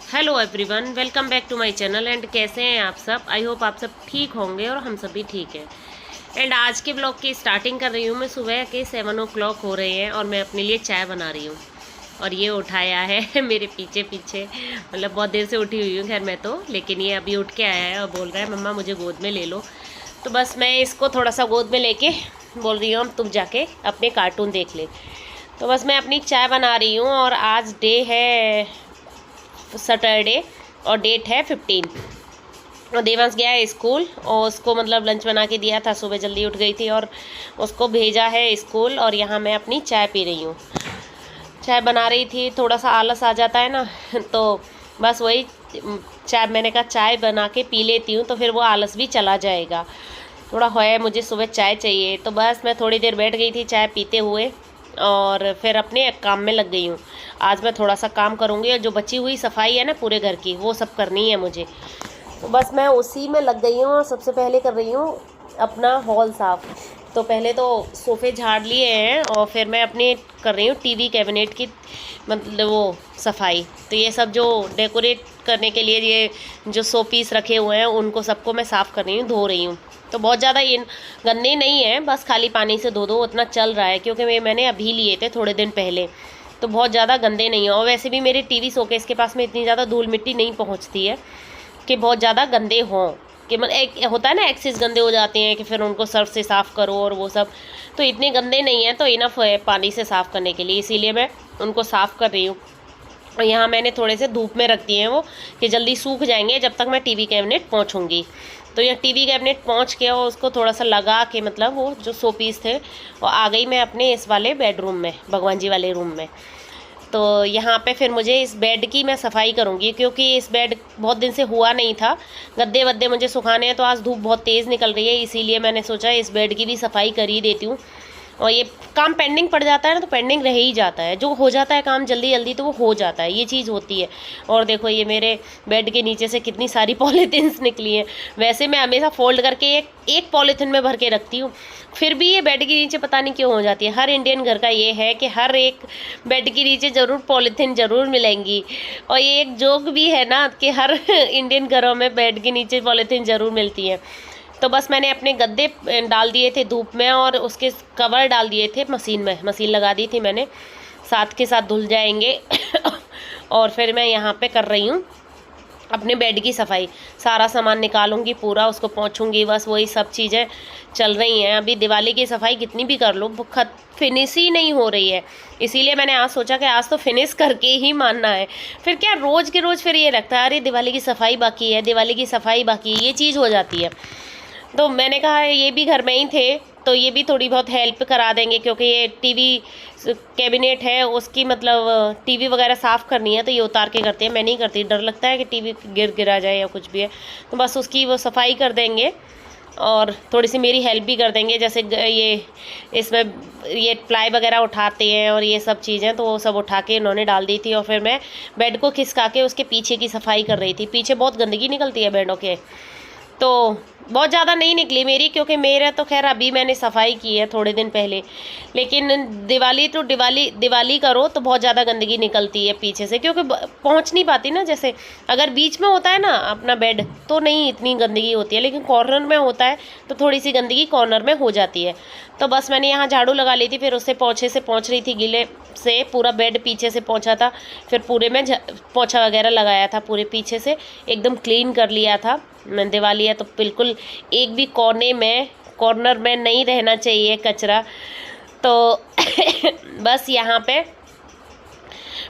Hello everyone, welcome back to my channel. And कैसे हैं आप सब? आई होप आप सब ठीक होंगे और हम सब भी ठीक हैं। एंड आज के ब्लॉग की स्टार्टिंग कर रही हूँ मैं। सुबह के 7 o'clock हो रहे हैं और मैं अपने लिए चाय बना रही हूँ। और ये उठाया है मेरे पीछे पीछे, मतलब बहुत देर से उठी हुई हूँ खैर मैं तो, लेकिन ये अभी उठ के आया है और बोल रहा है मम्मा मुझे गोद में ले लो। तो बस मैं इसको थोड़ा सा गोद में लेके बोल रही हूँ तुम जाके अपने कार्टून देख ले। तो बस मैं अपनी चाय बना रही हूँ और आज डे है सैटरडे और डेट है 15। और देवांश गया है स्कूल और उसको मतलब लंच बना के दिया था। सुबह जल्दी उठ गई थी और उसको भेजा है स्कूल। और यहाँ मैं अपनी चाय पी रही हूँ। चाय बना रही थी, थोड़ा सा आलस आ जाता है ना तो बस वही चाय, मैंने कहा चाय बना के पी लेती हूँ तो फिर वो आलस भी चला जाएगा। थोड़ा है मुझे सुबह चाय चाहिए। तो बस मैं थोड़ी देर बैठ गई थी चाय पीते हुए और फिर अपने काम में लग गई हूँ। आज मैं थोड़ा सा काम करूँगी और जो बची हुई सफाई है ना पूरे घर की, वो सब करनी है मुझे। तो बस मैं उसी में लग गई हूँ और सबसे पहले कर रही हूँ अपना हॉल साफ़। तो पहले तो सोफ़े झाड़ लिए हैं और फिर मैं अपने कर रही हूँ टीवी कैबिनेट की मतलब वो सफाई। तो ये सब जो डेकोरेट करने के लिए ये जो शो पीस रखे हुए हैं उनको सबको मैं साफ़ कर रही हूँ, धो रही हूँ। तो बहुत ज़्यादा ये गंदे नहीं है, बस खाली पानी से धो दो उतना चल रहा है, क्योंकि मैंने अभी लिए थे थोड़े दिन पहले। तो बहुत ज़्यादा गंदे नहीं है। और वैसे भी मेरे टीवी शोकेस के पास में इतनी ज़्यादा धूल मिट्टी नहीं पहुंचती है कि बहुत ज़्यादा गंदे हों। कि मतलब एक होता है ना एक्सेस गंदे हो जाते हैं कि फिर उनको सर्फ से साफ़ करो और वो सब। तो इतने गंदे नहीं हैं, तो इनफ है पानी से साफ़ करने के लिए, इसीलिए मैं उनको साफ़ कर रही हूँ। और यहाँ मैंने थोड़े से धूप में रख दिए हैं वो कि जल्दी सूख जाएंगे जब तक मैं टीवी कैबिनेट पहुँचूँगी। तो यहाँ टीवी कैबिनेट पहुँच के और उसको थोड़ा सा लगा के मतलब वो जो शो पीस थे और आ गई मैं अपने इस वाले बेडरूम में, भगवान जी वाले रूम में। तो यहाँ पे फिर मुझे इस बेड की मैं सफाई करूँगी, क्योंकि इस बेड बहुत दिन से हुआ नहीं था। गद्दे वद्दे मुझे सुखाने हैं, तो आज धूप बहुत तेज़ निकल रही है, इसीलिए मैंने सोचा इस बेड की भी सफाई कर ही देती हूँ। और ये काम पेंडिंग पड़ जाता है ना, तो पेंडिंग रह ही जाता है। जो हो जाता है काम जल्दी जल्दी तो वो हो जाता है, ये चीज़ होती है। और देखो ये मेरे बेड के नीचे से कितनी सारी पॉलीथिन्स निकली हैं। वैसे मैं हमेशा फोल्ड करके एक पॉलीथिन में भर के रखती हूँ, फिर भी ये बेड के नीचे पता नहीं क्यों हो जाती है। हर इंडियन घर का ये है कि हर एक बेड के नीचे ज़रूर पॉलीथिन ज़रूर मिलेंगी। और ये एक जोक भी है ना कि हर इंडियन घरों में बेड के नीचे पॉलीथिन ज़रूर मिलती है। तो बस मैंने अपने गद्दे डाल दिए थे धूप में और उसके कवर डाल दिए थे मशीन में, मशीन लगा दी थी मैंने, साथ के साथ धुल जाएंगे। और फिर मैं यहाँ पे कर रही हूँ अपने बेड की सफाई। सारा सामान निकालूंगी पूरा, उसको पोंछूंगी, बस वही सब चीज़ें चल रही हैं। अभी दिवाली की सफाई कितनी भी कर लो फिनिश ही नहीं हो रही है, इसीलिए मैंने आज सोचा कि आज तो फिनिश करके ही मानना है। फिर क्या रोज़ के रोज़ फिर ये लगता है अरे दिवाली की सफाई बाकी है, दिवाली की सफाई बाकी है, ये चीज़ हो जाती है। तो मैंने कहा ये भी घर में ही थे तो ये भी थोड़ी बहुत हेल्प करा देंगे, क्योंकि ये टीवी कैबिनेट है उसकी मतलब टीवी वगैरह साफ़ करनी है तो ये उतार के करते हैं। मैं नहीं करती, डर लगता है कि टीवी गिरा जाए या कुछ भी है। तो बस उसकी वो सफाई कर देंगे और थोड़ी सी मेरी हेल्प भी कर देंगे। जैसे ये इसमें ये प्लाई वगैरह उठाते हैं और ये सब चीज़ें, तो वो सब उठा के इन्होंने डाल दी थी। और फिर मैं बेड को खिसका के उसके पीछे की सफाई कर रही थी। पीछे बहुत गंदगी निकलती है बेडों के, तो बहुत ज़्यादा नहीं निकली मेरी, क्योंकि मेरा तो खैर अभी मैंने सफाई की है थोड़े दिन पहले। लेकिन दिवाली करो तो बहुत ज़्यादा गंदगी निकलती है पीछे से, क्योंकि पहुंच नहीं पाती ना। जैसे अगर बीच में होता है ना अपना बेड तो नहीं इतनी गंदगी होती है, लेकिन कॉर्नर में होता है तो थोड़ी सी गंदगी कॉर्नर में हो जाती है। तो बस मैंने यहाँ झाड़ू लगा ली थी, फिर उससे पोंछे से पोंछ रही थी, गीले से पूरा बेड पीछे से पोंछा था, फिर पूरे में पोंछा वगैरह लगाया था, पूरे पीछे से एकदम क्लीन कर लिया था। दिवाली है तो बिल्कुल एक भी कॉर्नर में नहीं रहना चाहिए कचरा। तो बस यहाँ पे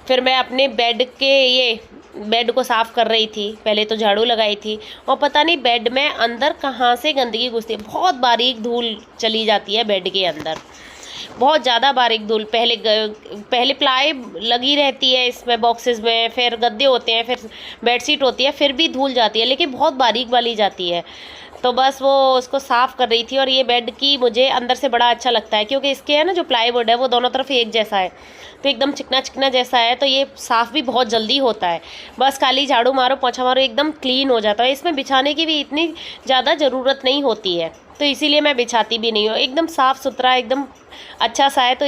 फिर मैं अपने बेड को साफ़ कर रही थी। पहले तो झाड़ू लगाई थी और पता नहीं बेड में अंदर कहाँ से गंदगी घुसती है। बहुत बारीक धूल चली जाती है बेड के अंदर, बहुत ज़्यादा बारीक धूल। पहले प्लाई लगी रहती है इसमें बॉक्सेस में, फिर गद्दे होते हैं, फिर बेडशीट होती है, फिर भी धूल जाती है, लेकिन बहुत बारीक वाली जाती है। तो बस वो उसको साफ़ कर रही थी। और ये बेड की मुझे अंदर से बड़ा अच्छा लगता है, क्योंकि इसके है ना जो प्लाईवुड है वो दोनों तरफ एक जैसा है, तो एकदम चिकना चिकना जैसा है, तो ये साफ़ भी बहुत जल्दी होता है। बस खाली झाड़ू मारो पोंछा मारो एकदम क्लीन हो जाता है। इसमें बिछाने की भी इतनी ज़्यादा ज़रूरत नहीं होती है, तो इसीलिए मैं बिछाती भी नहीं हूँ। एकदम साफ़ सुथरा एकदम अच्छा सा है, तो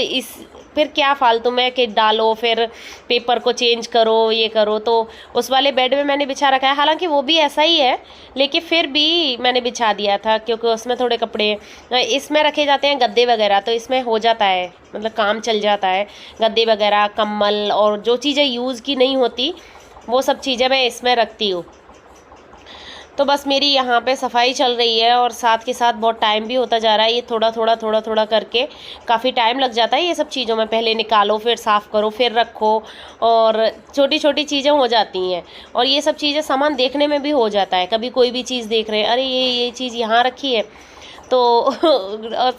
फिर क्या फालतू में कि डालो, फिर पेपर को चेंज करो, ये करो। तो उस वाले बेड में मैंने बिछा रखा है, हालांकि वो भी ऐसा ही है, लेकिन फिर भी मैंने बिछा दिया था क्योंकि उसमें थोड़े कपड़े हैं। इसमें रखे जाते हैं गद्दे वगैरह, तो इसमें हो जाता है, मतलब काम चल जाता है। गद्दे वगैरह, कम्बल और जो चीज़ें यूज़ की नहीं होती वो सब चीज़ें मैं इसमें रखती हूँ। तो बस मेरी यहाँ पे सफाई चल रही है और साथ के साथ बहुत टाइम भी होता जा रहा है। ये थोड़ा थोड़ा करके काफ़ी टाइम लग जाता है ये सब चीज़ों में। पहले निकालो, फिर साफ़ करो, फिर रखो, और छोटी छोटी चीज़ें हो जाती हैं। और ये सब चीज़ें सामान देखने में भी हो जाता है, कभी कोई भी चीज़ देख रहे हैं, अरे ये चीज़ यहाँ रखी है, तो और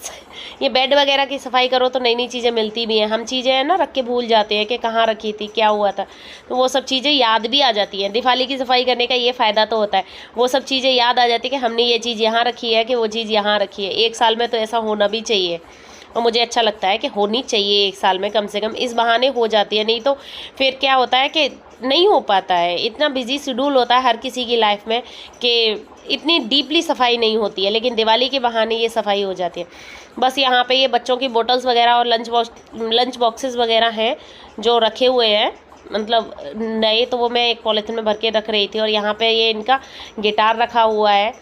ये बेड वगैरह की सफाई करो तो नई नई चीज़ें मिलती भी हैं। हम चीज़ें हैं ना रख के भूल जाते हैं कि कहाँ रखी थी, क्या हुआ था, तो वो सब चीज़ें याद भी आ जाती हैं। दिवाली की सफाई करने का ये फ़ायदा तो होता है, वो सब चीज़ें याद आ जाती है कि हमने ये चीज़ यहाँ रखी है, कि वो चीज़ यहाँ रखी है। एक साल में तो ऐसा होना भी चाहिए, और मुझे अच्छा लगता है कि होनी चाहिए एक साल में कम से कम, इस बहाने हो जाती है। नहीं तो फिर क्या होता है कि नहीं हो पाता है, इतना बिजी शेड्यूल होता है हर किसी की लाइफ में कि इतनी डीपली सफाई नहीं होती है, लेकिन दिवाली के बहाने ये सफाई हो जाती है। बस यहाँ पे ये बच्चों की बोतल्स वगैरह और लंच बॉक्सेस वगैरह हैं जो रखे हुए हैं, मतलब नए, तो वो मैं एक पॉलीथिन में भर के रख रही थी। और यहाँ पे ये इनका गिटार रखा हुआ है,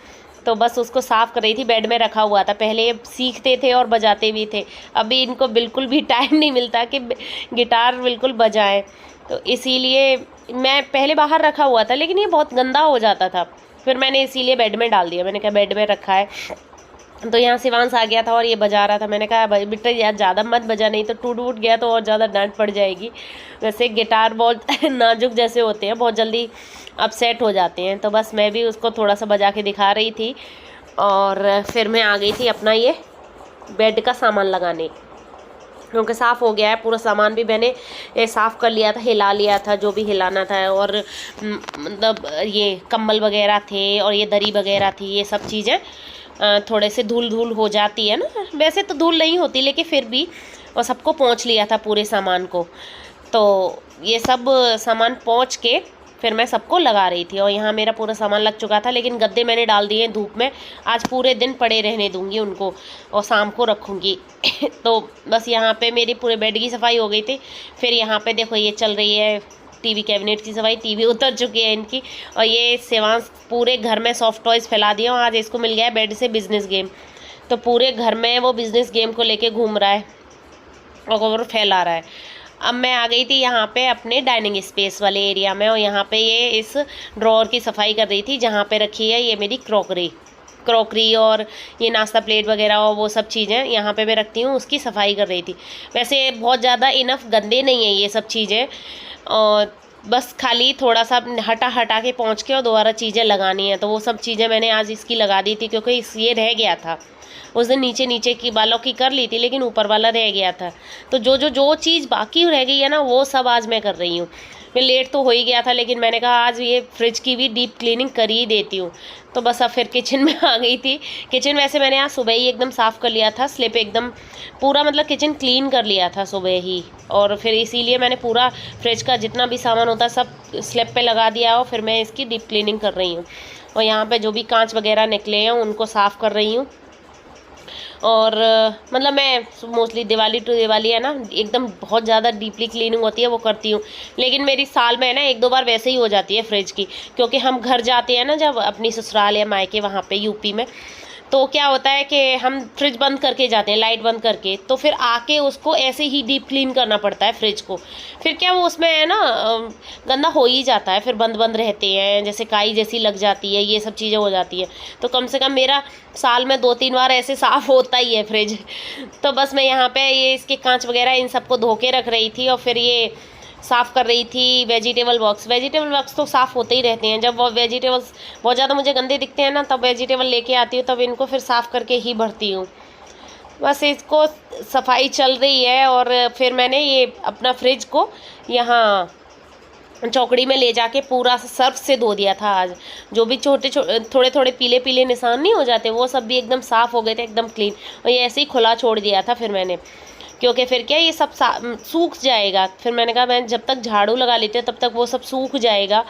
तो बस उसको साफ़ कर रही थी। बेड में रखा हुआ था, पहले ये सीखते थे और बजाते भी थे, अभी इनको बिल्कुल भी टाइम नहीं मिलता कि गिटार बिल्कुल बजाएं, तो इसीलिए मैं पहले बाहर रखा हुआ था, लेकिन ये बहुत गंदा हो जाता था, फिर मैंने इसीलिए बेड में डाल दिया। मैंने कहा बेड में रखा है। तो यहाँ शिवांश आ गया था और ये बजा रहा था। मैंने कहा भाई बेटा यार ज़्यादा मत बजा, नहीं तो टूट वूट गया तो और ज़्यादा डांट पड़ जाएगी। वैसे गिटार बहुत नाजुक जैसे होते हैं, बहुत जल्दी अपसेट हो जाते हैं। तो बस मैं भी उसको थोड़ा सा बजा के दिखा रही थी, और फिर मैं आ गई थी अपना ये बेड का सामान लगाने, क्योंकि साफ़ हो गया है पूरा सामान भी मैंने साफ़ कर लिया था, हिला लिया था जो भी हिलाना था। और मतलब ये कंबल वगैरह थे और ये दरी वगैरह थी, ये सब चीज़ें थोड़े से धूल धूल हो जाती है ना, वैसे तो धूल नहीं होती लेकिन फिर भी, और सबको पोंछ लिया था पूरे सामान को। तो ये सब सामान पोंछ के फिर मैं सबको लगा रही थी, और यहाँ मेरा पूरा सामान लग चुका था। लेकिन गद्दे मैंने डाल दिए धूप में, आज पूरे दिन पड़े रहने दूंगी उनको और शाम को रखूँगी। तो बस यहाँ पे मेरी पूरे बेड की सफाई हो गई थी। फिर यहाँ पे देखो ये चल रही है टीवी कैबिनेट की सफाई, टीवी उतर चुकी है इनकी। और ये शिवांश पूरे घर में सॉफ्ट टॉयज़ फैला दिया, और आज इसको मिल गया है बेड से बिजनेस गेम, तो पूरे घर में वो बिजनेस गेम को लेके घूम रहा है और फैला रहा है। अब मैं आ गई थी यहाँ पे अपने डाइनिंग स्पेस वाले एरिया में, और यहाँ पे ये इस ड्रॉअर की सफाई कर रही थी जहाँ पे रखी है ये मेरी क्रॉकरी और ये नाश्ता प्लेट वगैरह और वो सब चीज़ें यहाँ पे मैं रखती हूँ, उसकी सफाई कर रही थी। वैसे बहुत ज़्यादा इनफ गंदे नहीं है ये सब चीज़ें, और बस खाली थोड़ा सा हटा के पहुँच के और दोबारा चीज़ें लगानी है। तो वो सब चीज़ें मैंने आज इसकी लगा दी थी, क्योंकि ये रह गया था। उस दिन नीचे की बालों की कर ली थी, लेकिन ऊपर वाला रह गया था। तो जो चीज़ बाकी रह गई है ना, वो सब आज मैं कर रही हूँ। मैं लेट तो हो ही गया था, लेकिन मैंने कहा आज ये फ्रिज की भी डीप क्लीनिंग कर ही देती हूँ। तो बस अब फिर किचन में आ गई थी। किचन वैसे मैंने आज सुबह ही एकदम साफ़ कर लिया था, स्लिप एकदम पूरा, मतलब किचन क्लीन कर लिया था सुबह ही। और फिर इसीलिए मैंने पूरा फ्रिज का जितना भी सामान होता है सब स्लिप पे लगा दिया, और फिर मैं इसकी डीप क्लीनिंग कर रही हूँ। और यहाँ पर जो भी कांच वगैरह निकले हैं उनको साफ़ कर रही हूँ। और मतलब मैं मोस्टली दिवाली टू दिवाली है ना, एकदम बहुत ज़्यादा डीपली क्लीनिंग होती है वो करती हूँ। लेकिन मेरी साल में ना एक दो बार वैसे ही हो जाती है फ्रिज की, क्योंकि हम घर जाते हैं ना जब अपनी ससुराल या मायके वहाँ पे यूपी में, तो क्या होता है कि हम फ्रिज बंद करके जाते हैं, लाइट बंद करके, तो फिर आके उसको ऐसे ही डीप क्लीन करना पड़ता है फ्रिज को। फिर क्या वो उसमें है ना गंदा हो ही जाता है, फिर बंद रहते हैं, जैसे काई जैसी लग जाती है, ये सब चीज़ें हो जाती है। तो कम से कम मेरा साल में 2-3 बार ऐसे साफ़ होता ही है फ्रिज। तो बस मैं यहाँ पे ये इसके कांच वगैरह इन सबको धो के रख रही थी, और फिर ये साफ़ कर रही थी वेजिटेबल बॉक्स तो साफ़ होते ही रहते हैं। जब वो वेजिटेबल्स बहुत ज़्यादा मुझे गंदे दिखते हैं ना, तब वेजिटेबल लेके आती हूँ, तब इनको फिर साफ़ करके ही भरती हूँ। बस इसको सफाई चल रही है। और फिर मैंने ये अपना फ्रिज को यहाँ चौकड़ी में ले जाके पूरा सर्फ से धो दिया था आज। जो भी थोड़े पीले निशान नहीं हो जाते, वो सब भी एकदम साफ़ हो गए थे, एकदम क्लीन। और ये ऐसे ही खुला छोड़ दिया था फिर मैंने, क्योंकि फिर क्या ये सब सूख जाएगा। फिर मैंने कहा मैं जब तक झाड़ू लगा लेती हूँ तब तक वो सब सूख जाएगा,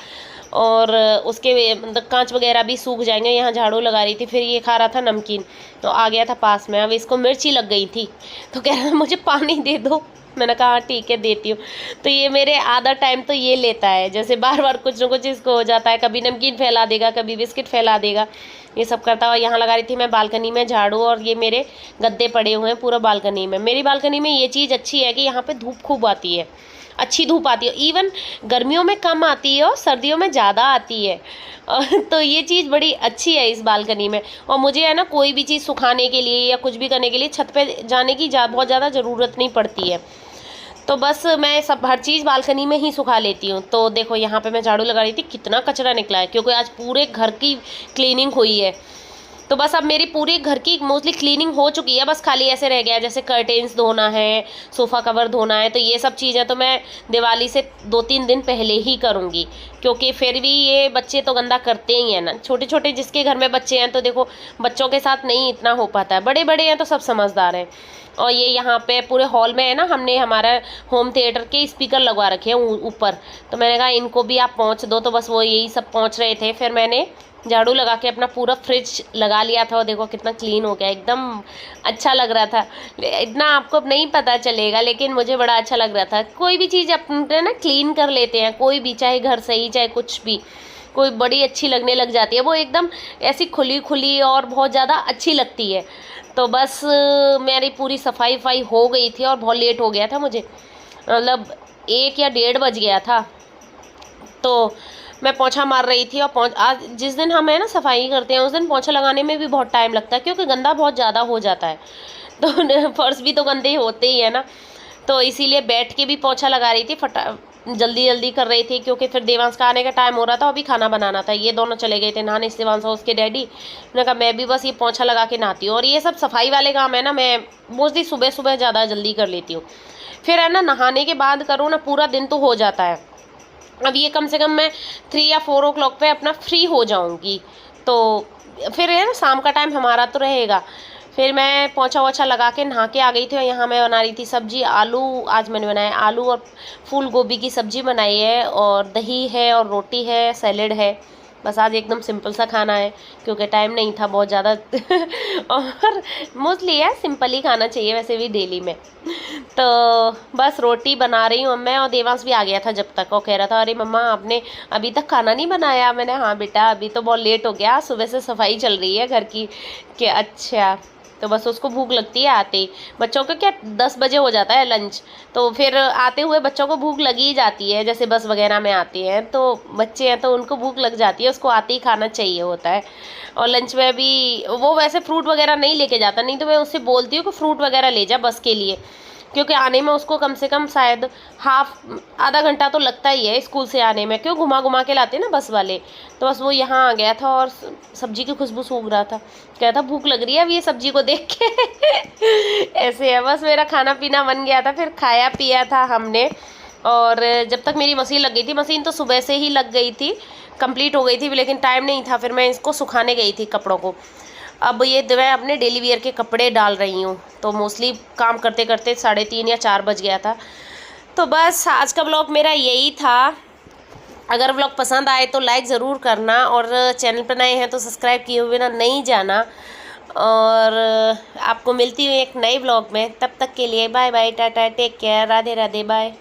और उसके मतलब कांच वगैरह भी सूख जाएंगे। यहाँ झाड़ू लगा रही थी, फिर ये खा रहा था नमकीन, तो आ गया था पास में। अब इसको मिर्ची लग गई थी, तो कह रहा मुझे पानी दे दो। मैंने कहा हाँ ठीक है देती हूँ। तो ये मेरे आधा टाइम तो ये लेता है, जैसे बार बार कुछ ना कुछ इसको हो जाता है, कभी नमकीन फैला देगा, कभी बिस्किट फैला देगा, ये सब करता हुआ। यहाँ लगा रही थी मैं बालकनी में झाड़ू, और ये मेरे गद्दे पड़े हुए हैं पूरा बालकनी में। मेरी बालकनी में ये चीज़ अच्छी है कि यहाँ पे धूप खूब आती है, अच्छी धूप आती है, इवन गर्मियों में कम आती है और सर्दियों में ज़्यादा आती है। तो ये चीज़ बड़ी अच्छी है इस बालकनी में। और मुझे है ना कोई भी चीज़ सुखाने के लिए या कुछ भी करने के लिए छत पे जाने की बहुत ज़्यादा ज़रूरत नहीं पड़ती है। तो बस मैं सब हर चीज़ बालकनी में ही सुखा लेती हूँ। तो देखो यहाँ पे मैं झाड़ू लगा रही थी, कितना कचरा निकला है, क्योंकि आज पूरे घर की क्लीनिंग हुई है। तो बस अब मेरी पूरी घर की मोस्टली क्लीनिंग हो चुकी है, बस खाली ऐसे रह गया है जैसे कर्टेन्स धोना है, सोफ़ा कवर धोना है। तो ये सब चीज़ें तो मैं दिवाली से 2-3 दिन पहले ही करूँगी, क्योंकि फिर भी ये बच्चे तो गंदा करते ही हैं ना। छोटे छोटे जिसके घर में बच्चे हैं तो देखो बच्चों के साथ नहीं इतना हो पाता है, बड़े बड़े हैं तो सब समझदार हैं। और ये यहाँ पे पूरे हॉल में है ना, हमने हमारा होम थिएटर के स्पीकर लगवा रखे हैं ऊपर। तो मैंने कहा इनको भी आप पोंछ दो, तो बस वो यही सब पोंछ रहे थे। फिर मैंने झाड़ू लगा के अपना पूरा फ्रिज लगा लिया था, और देखो कितना क्लीन हो गया, एकदम अच्छा लग रहा था। इतना आपको नहीं पता चलेगा, लेकिन मुझे बड़ा अच्छा लग रहा था। कोई भी चीज़ अपने ना क्लीन कर लेते हैं, कोई भी, चाहे घर सही चाहे कुछ भी, कोई बड़ी अच्छी लगने लग जाती है, वो एकदम ऐसी खुली खुली और बहुत ज़्यादा अच्छी लगती है। तो बस मेरी पूरी सफाई वफाई हो गई थी, और बहुत लेट हो गया था मुझे, मतलब 1 या 1:30 बज गया था। तो मैं पोंछा मार रही थी, और आज जिस दिन हम है ना सफाई करते हैं उस दिन पोंछा लगाने में भी बहुत टाइम लगता है, क्योंकि गंदा बहुत ज़्यादा हो जाता है। तो फर्श भी तो गंदे होते ही है ना, तो इसीलिए बैठ के भी पोंछा लगा रही थी, जल्दी जल्दी कर रही थी, क्योंकि फिर देवांश का आने का टाइम हो रहा था, अभी खाना बनाना था। ये दोनों चले गए थे नहाने, देवांश और उसके डैडी। मैंने कहा मैं भी बस ये पोंछा लगा के नहाती हूँ। और ये सब सफाई वाले काम है ना, मैं मोस्टली सुबह सुबह ज़्यादा जल्दी कर लेती हूँ। फिर है ना नहाने के बाद करूँ ना, पूरा दिन तो हो जाता है। अब ये कम से कम मैं 3 या 4 o'clock पे अपना फ्री हो जाऊंगी, तो फिर है ना शाम का टाइम हमारा तो रहेगा। फिर मैं पोंछा वोछा लगा के नहा के आ गई थी, और यहाँ मैं बना रही थी सब्जी। आलू आज मैंने बनाया, आलू और फूल गोभी की सब्जी बनाई है, और दही है और रोटी है, सैलेड है। बस आज एकदम सिंपल सा खाना है, क्योंकि टाइम नहीं था बहुत ज़्यादा। और मोस्टली है सिंपल ही खाना चाहिए वैसे भी डेली में। तो बस रोटी बना रही हूँ मैं, और देवांश भी आ गया था जब तक, और कह रहा था अरे मम्मा आपने अभी तक खाना नहीं बनाया। मैंने हाँ बेटा अभी तो बहुत लेट हो गया, सुबह से सफाई चल रही है घर की। कि अच्छा, तो बस उसको भूख लगती है आते ही। बच्चों का क्या 10 बजे हो जाता है लंच, तो फिर आते हुए बच्चों को भूख लगी ही जाती है। जैसे बस वगैरह में आते हैं तो बच्चे हैं तो उनको भूख लग जाती है, उसको आते ही खाना चाहिए होता है। और लंच में भी वो वैसे फ्रूट वगैरह नहीं लेके जाता, नहीं तो मैं उससे बोलती हूँ कि फ्रूट वगैरह ले जा बस के लिए, क्योंकि आने में उसको कम से कम शायद आधा घंटा तो लगता ही है स्कूल से आने में, क्यों घुमा घुमा के लाते हैं ना बस वाले। तो बस वो यहाँ आ गया था, और सब्जी की खुशबू सूंघ रहा था, कहता भूख लग रही है अब ये सब्जी को देख के। ऐसे है, बस मेरा खाना पीना बन गया था, फिर खाया पिया था हमने। और जब तक मेरी मशीन लग गई थी, मशीन तो सुबह से ही लग गई थी, कंप्लीट हो गई थी, लेकिन टाइम नहीं था। फिर मैं इसको सुखाने गई थी कपड़ों को। अब ये मैं अपने डेली वेयर के कपड़े डाल रही हूँ, तो मोस्टली काम करते करते 3:30 या 4 बज गया था। तो बस आज का ब्लॉग मेरा यही था। अगर ब्लॉग पसंद आए तो लाइक ज़रूर करना, और चैनल पर नए हैं तो सब्सक्राइब किए हुए ना नहीं जाना। और आपको मिलती हूँ एक नए ब्लॉग में, तब तक के लिए bye bye, tata, take care, Radhe Radhe, bye.